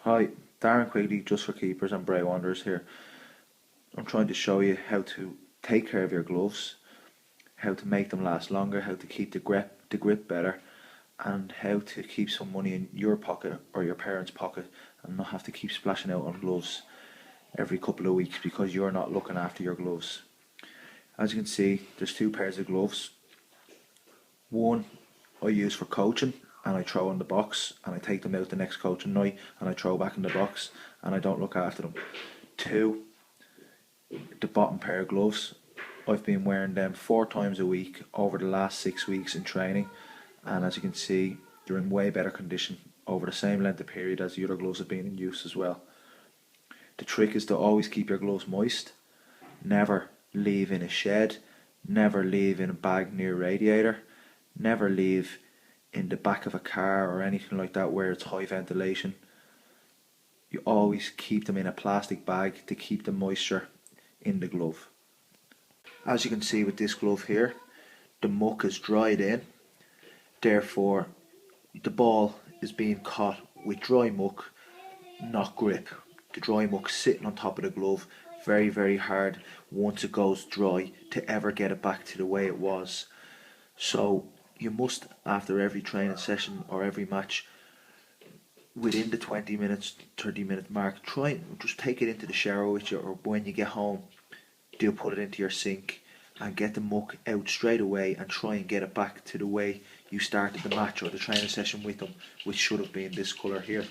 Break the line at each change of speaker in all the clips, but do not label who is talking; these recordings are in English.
Hi, Darren Quigley, just for keepers and Bray Wanderers here. I'm trying to show you how to take care of your gloves, how to make them last longer, how to keep the grip better, and how to keep some money in your pocket or your parents' pocket and not have to keep splashing out on gloves every couple of weeks because you're not looking after your gloves. As you can see, there's two pairs of gloves. One I use for coaching and I throw in the box and I take them out the next coaching night and I throw back in the box and I don't look after them. Two, the bottom pair of gloves. I've been wearing them 4 times a week over the last 6 weeks in training, and as you can see, they're in way better condition over the same length of period as the other gloves have been in use as well. The trick is to always keep your gloves moist, never leave in a shed, never leave in a bag near a radiator, never leave in the back of a car or anything like that where it's high ventilation. You always keep them in a plastic bag to keep the moisture in the glove. As you can see with this glove here, the muck is dried in, therefore the ball is being caught with dry muck, not grip. The dry muck sitting on top of the glove, very hard once it goes dry to ever get it back to the way it was. So you must, after every training session or every match, within the 20 minutes, 30-minute mark, try and just take it into the shower with you, or when you get home, do put it into your sink and get the muck out straight away and try and get it back to the way you started the match or the training session with them, which should have been this colour here.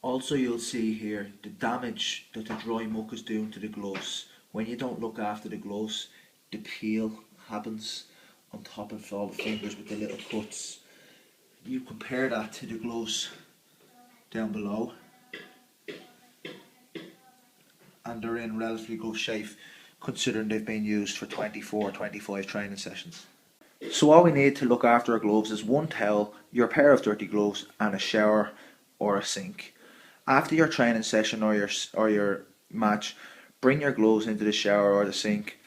Also, you'll see here the damage that the dry muck is doing to the gloves. When you don't look after the gloves, the peel happens on top of all the fingers with the little cuts. You compare that to the gloves down below, and they're in relatively good shape considering they've been used for 24-25 training sessions. So all we need to look after our gloves is one towel, your pair of dirty gloves, and a shower or a sink. After your training session or your match, bring your gloves into the shower or the sink,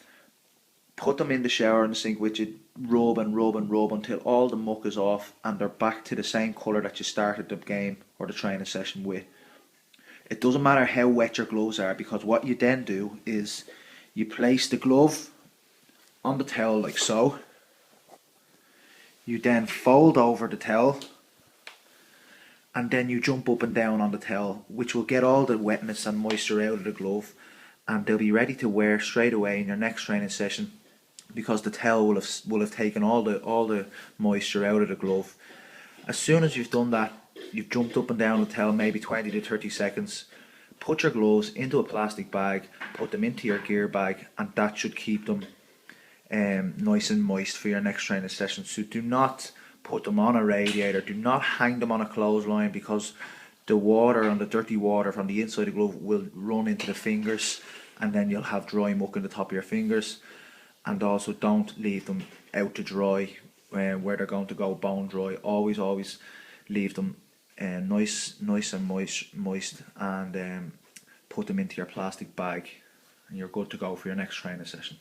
put them in the shower and the sink with you, rub until all the muck is off and they're back to the same colour that you started the game or the training session with. It doesn't matter how wet your gloves are, because what you then do is you place the glove on the towel like so. You then fold over the towel and then you jump up and down on the towel, which will get all the wetness and moisture out of the glove, and they'll be ready to wear straight away in your next training session, because the towel will have taken all the moisture out of the glove. As soon as you've done that, you've jumped up and down the towel maybe 20 to 30 seconds, put your gloves into a plastic bag, put them into your gear bag, and that should keep them nice and moist for your next training session. So do not put them on a radiator, do not hang them on a clothesline, because the water and the dirty water from the inside of the glove will run into the fingers and then you'll have dry muck in the top of your fingers. And also don't leave them out to dry where they're going to go bone dry. Always leave them nice and moist, and put them into your plastic bag and you're good to go for your next training session.